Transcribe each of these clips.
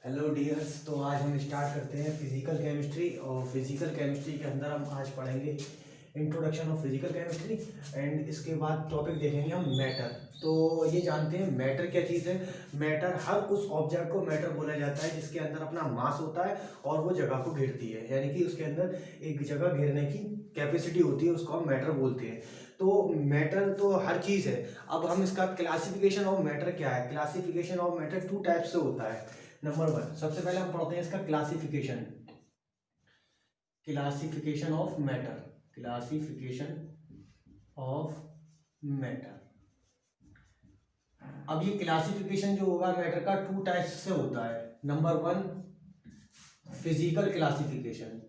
Hello dears. तो आज हम स्टार्ट करते हैं फिजिकल केमिस्ट्री। और फिजिकल केमिस्ट्री के अंदर हम आज पढ़ेंगे introduction of physical chemistry. And इसके बाद टॉपिक देखेंगे हम मैटर। तो ये जानते हैं मैटर क्या चीज़ है। मैटर हर उस ऑब्जेक्ट को मैटर बोला जाता है जिसके अंदर अपना मास होता है और वो जगह को घेरती है, यानी कि उसके अंदर एक जगह घेरने की कैपेसिटी होती है, उसको हम मैटर बोलते हैं। तो मैटर तो हर चीज़ है। अब हम इसका क्लासिफिकेशन ऑफ मैटर क्या है। Classification of matter two type से होता है। नंबर वन, सबसे पहले हम पढ़ते हैं इसका classification. Classification of matter. Classification of matter. अब ये क्लासिफिकेशन जो होगा मैटर का टू टाइप्स से होता है। Number one, physical classification.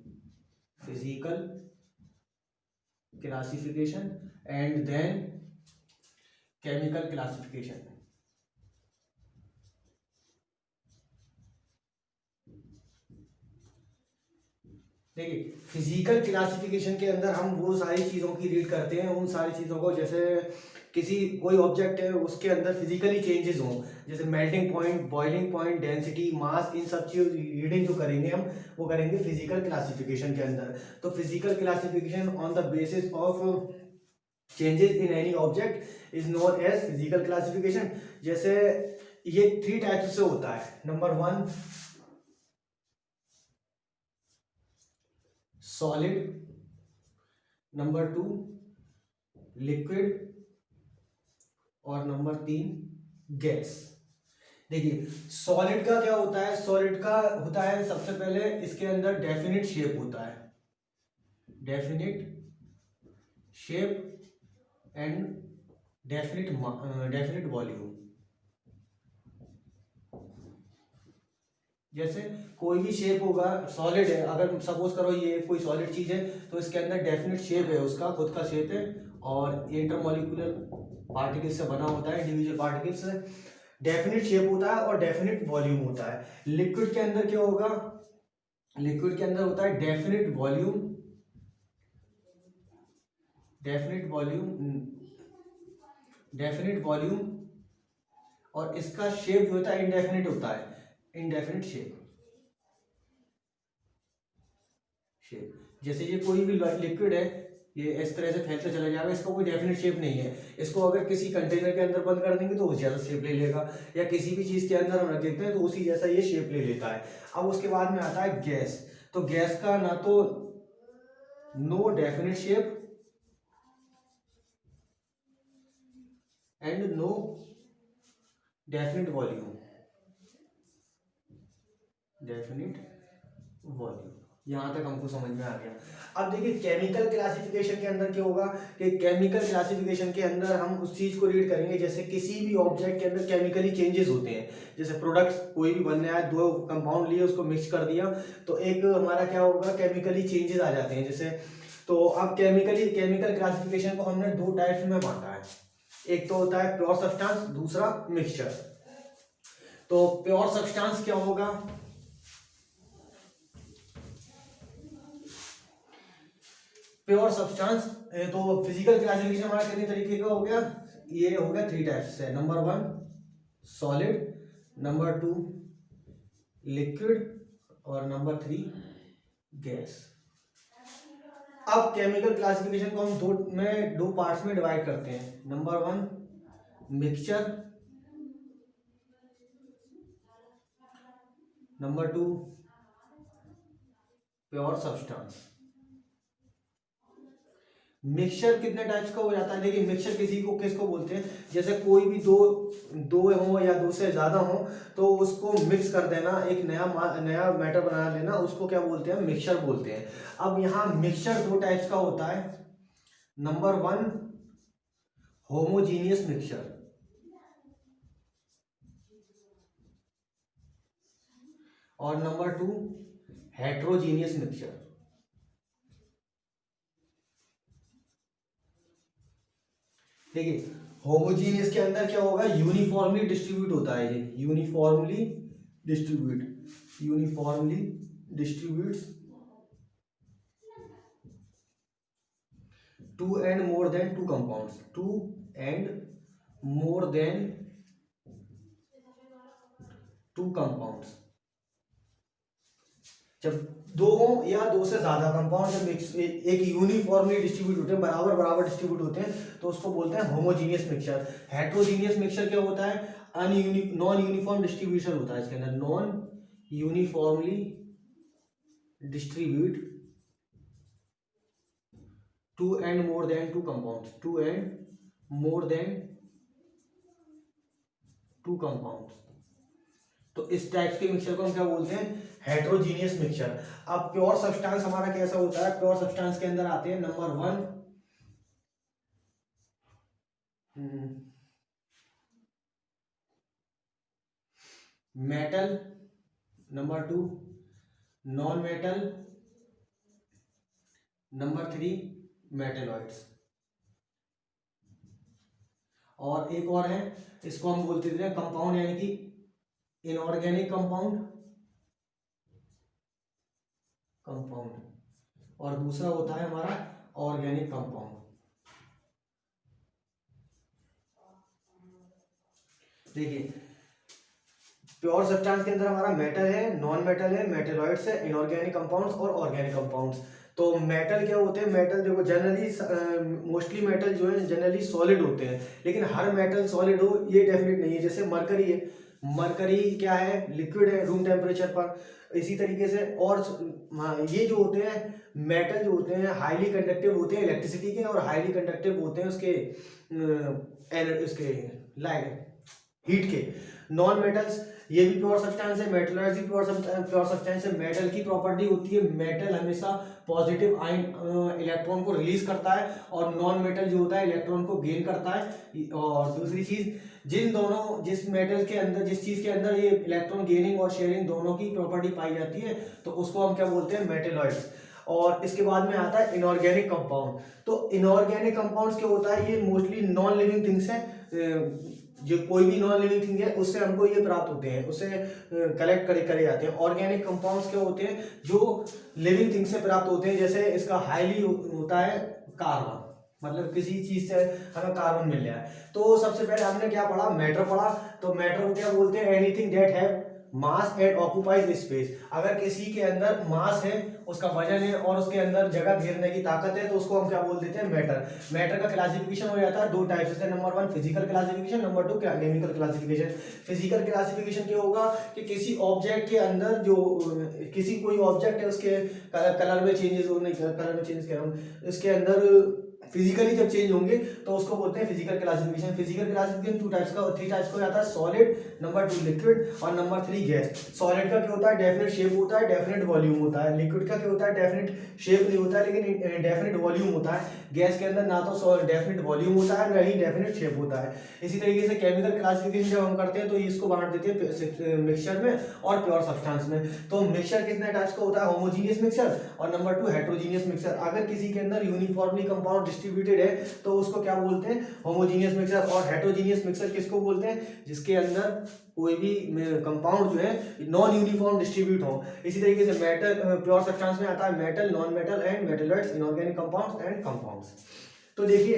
Physical classification and then chemical classification. देखिए, फिजिकल क्लासिफिकेशन के अंदर हम वो सारी चीज़ों की रीड करते हैं, उन सारी चीज़ों को, जैसे किसी कोई ऑब्जेक्ट है उसके अंदर फिजिकली चेंजेस हों, जैसे melting point, boiling point, density, mass, इन सब चीज़ रीडिंग जो करेंगे हम, वो करेंगे फिजिकल क्लासिफिकेशन के अंदर। तो physical classification on the basis of changes in any object is known as physical classification. जैसे ये थ्री टाइप्स से होता है। Number one, solid. Number two, liquid. और नंबर तीन, गैस। देखिए, सॉलिड का क्या होता है। सॉलिड का होता है, सबसे पहले इसके अंदर डेफिनिट शेप होता है। Definite shape and definite volume. जैसे कोई भी शेप होगा, सॉलिड है, अगर सपोज करो ये कोई सॉलिड चीज है, तो इसके अंदर डेफिनिट शेप है, उसका खुद का शेप है, और इंटरमोलिकुलर पार्टिकल्स से बना होता है, इंडिविजुअल पार्टिकल्स से। डेफिनिट शेप होता है और डेफिनिट वॉल्यूम होता है। लिक्विड के अंदर क्या होगा। लिक्विड के अंदर होता है definite volume. Definite volume. Definite volume. और इसका शेप जो होता है इंडेफिनिट होता है। Indefinite shape. शेप जैसे ये कोई भी लिक्विड है, ये इस तरह से फैलते चला जाएगा, इसका कोई डेफिनेट शेप नहीं है। इसको अगर किसी कंटेनर के अंदर बंद कर देंगे तो उस जैसा शेप ले लेगा, या किसी भी चीज के अंदर हम रख देते हैं तो उसी जैसा ये शेप ले लेता है। अब उसके बाद में आता है गैस। तो गैस का ना तो no definite shape and no definite volume. Definite volume, यहाँ तक हमको समझ में आ गया। अब देखिए, केमिकल क्लासिफिकेशन के अंदर क्या होगा कि केमिकल क्लासिफिकेशन के अंदर हम उस चीज को रीड करेंगे, जैसे किसी भी ऑब्जेक्ट के अंदर केमिकली चेंजेस होते हैं। जैसे प्रोडक्ट्स कोई भी बनना है, दो कंपाउंड लिए, उसको मिक्स कर दिया, तो एक हमारा क्या होगा, केमिकली चेंजेस आ जाते हैं। जैसे तो अब केमिकल क्लासिफिकेशन को हमने दो टाइप्स में बांटा है। एक तो होता है प्योर सब्सटेंस, दूसरा मिक्सचर। तो प्योर सब्सटेंस क्या होगा। प्योर सब्सटेंस, तो फिजिकल क्लासिफिकेशन हमारा कितने तरीके का हो गया। ये हो गया थ्री टाइप्स है। Number one, solid. Number two, liquid. और नंबर थ्री, गैस। अब केमिकल क्लासिफिकेशन को हम दो पार्ट्स में डिवाइड करते हैं। Number one, mixture. Number two, pure substance. Mixture कितने टाइप्स का हो जाता है। देखिए, मिक्सचर किसी को किसको बोलते हैं, जैसे कोई भी दो दो हो या दो से ज्यादा हो, तो उसको मिक्स कर देना, एक नया मैटर बना लेना, उसको क्या बोलते हैं, मिक्सचर बोलते हैं। अब यहाँ मिक्सचर दो टाइप्स का होता है। Number one, homogeneous mixture. और नंबर टू, हेट्रोजीनियस मिक्सचर। देखिए, होमोजीनियस के अंदर क्या होगा, यूनिफॉर्मली डिस्ट्रीब्यूट होता है। ये uniformly distributes two and more than two compounds. Two and more than two compounds. जब दो हो या दो से ज्यादा कंपाउंड जब एक यूनिफॉर्मली डिस्ट्रीब्यूट होते हैं, बराबर बराबर डिस्ट्रीब्यूट होते हैं, तो उसको बोलते हैं होमोजीनियस मिक्सचर। हेट्रोजीनियस मिक्सचर क्या होता है? नॉन यूनिफॉर्म डिस्ट्रीब्यूशन होता है इसके अंदर, non uniformly distribute two and more than two compounds, two and more than two compounds. तो इस टाइप के मिक्सचर को हम क्या बोलते हैं? Heterogeneous mixture. अब प्योर सब्सटेंस हमारा कैसा होता है? प्योर सब्सटेंस के अंदर आते हैं number 1 metal, number 2 non metal, number 3 metalloids. और एक और है, इसको हम बोलते थे कंपाउंड, यानी कि इनऑर्गेनिक कंपाउंड, और दूसरा होता है हमारा ऑर्गेनिक कंपाउंड। देखिए प्योर सब्सटेंस के अंदर हमारा मेटल है, नॉन मेटल है, मेटेलॉइड्स है, इनऑर्गेनिक कंपाउंड्स और ऑर्गेनिक कंपाउंड्स। तो मेटल क्या होते हैं? मेटल देखो जनरली मोस्टली मेटल जो है जनरली सॉलिड होते हैं, लेकिन हर मेटल सॉलिड हो ये डेफिनेट नहीं है। जैसे मरकरी है, मरकरी क्या है? लिक्विड है रूम टेम्परेचर पर। इसी तरीके से और ये जो होते हैं मेटल जो होते हैं हाईली कंडक्टिव होते हैं इलेक्ट्रिसिटी के, और हाईली कंडक्टिव होते हैं उसके लाइक हीट के। नॉन मेटल्स ये भी प्योर सब्सटेंस है, मेटलॉइड्स भी प्योर सब्सटेंस है। मेटल की प्रॉपर्टी होती है मेटल हमेशा पॉजिटिव आयन इलेक्ट्रॉन को रिलीज करता है, और नॉन मेटल जो होता है इलेक्ट्रॉन को गेन करता है। और दूसरी चीज, जिस मेटल के अंदर, जिस चीज के अंदर ये इलेक्ट्रॉन गेनिंग और शेयरिंग दोनों की प्रॉपर्टी पाई जाती है, तो उसको हम क्या बोलते हैं? मेटेलॉइड्स। और इसके बाद में आता है इनऑर्गेनिक कंपाउंड। तो इनऑर्गेनिक कंपाउंड्स क्या होता है? ये मोस्टली नॉन लिविंग थिंग्स है, जो कोई भी नॉन लिविंग थिंग है उससे हमको ये प्राप्त होते हैं, उससे कलेक्ट करे जाते हैं। ऑर्गेनिक कंपाउंड्स क्या होते हैं? जो लिविंग थिंग से प्राप्त होते हैं। जैसे इसका हाईली होता है कार्बन, मतलब किसी चीज से हमें कार्बन मिल रहा है। तो सबसे पहले हमने क्या पढ़ा? मैटर पढ़ा। तो मैटर को क्या बोलते हैं? Anything that have mass and occupies space. अगर किसी के अंदर मास है, उसका वजन है और उसके अंदर जगह घेरने की ताकत है, तो उसको हम क्या बोल देते हैं? मैटर। मैटर का क्लासिफिकेशन हो जाता है दो टाइप से, number 1 physical classification, number 2 chemical classification. Physical classification क्या होगा कि किसी ऑब्जेक्ट के अंदर जो किसी कोई ऑब्जेक्ट है उसके कलर में चेंजेस हो, नहीं कलर में चेंजेस कह रहा हूँ, इसके अंदर फिजिकली जब चेंज होंगे तो उसको बोलते हैं physical classification. Physical classification three types का हो जाता है, सॉलिड, नंबर 2 लिक्विड और नंबर 3 गैस। सॉलिड का क्या होता है? डेफिनेट शेप होता है, डेफिनेट वॉल्यूम होता है। लिक्विड का क्या होता है? डेफिनेट शेप नहीं होता है लेकिन डेफिनेट वॉल्यूम होता है। गैस के अंदर ना तो डेफिनेट वॉल्यूम होता है, ना ही डेफिनेट शेप होता है। इसी तरीके से केमिकल क्लासिफिकेशन जब हम करते हैं तो इसको बांट देते हैं मिक्सचर में और प्योर सब्सटेंस में। तो मिक्सचर कितने टाइप्स का होता है? होमोजीनियस मिक्सचर, और नंबर 2 हेट्रोजीनियस मिक्सचर। अगर किसी के अंदर यूनिफॉर्मली कंपाउंड डिस्ट्रीब्यूटेड है तो उसको क्या बोलते हैं? Homogeneous mixture. और हेट्रोजीनियस मिक्सचर किसको बोलते हैं? जिसके अंदर कोई भी कंपाउंड जो है नॉन यूनिफॉर्म डिस्ट्रीब्यूट हो। इसी तरीके से मेटल प्योर सब्सटेंस में आता है metal, non metal and metalloids, inorganic compounds and compounds. तो देखिए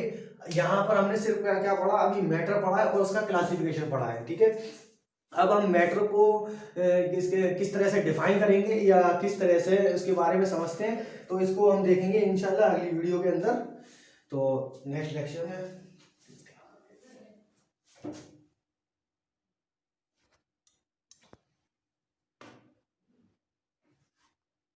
यहाँ पर हमने सिर्फ क्या पढ़ा? अभी मैटर पढ़ा है और उसका क्लासिफिकेशन पढ़ा है, ठीक है। अब हम मैटर को किस तरह से डिफाइन करेंगे या किस तरह से इसके बारे में समझते हैं, तो इसको हम देखेंगे इंशाल्लाह अगली वीडियो के अंदर। तो नेक्स्ट लेक्चर में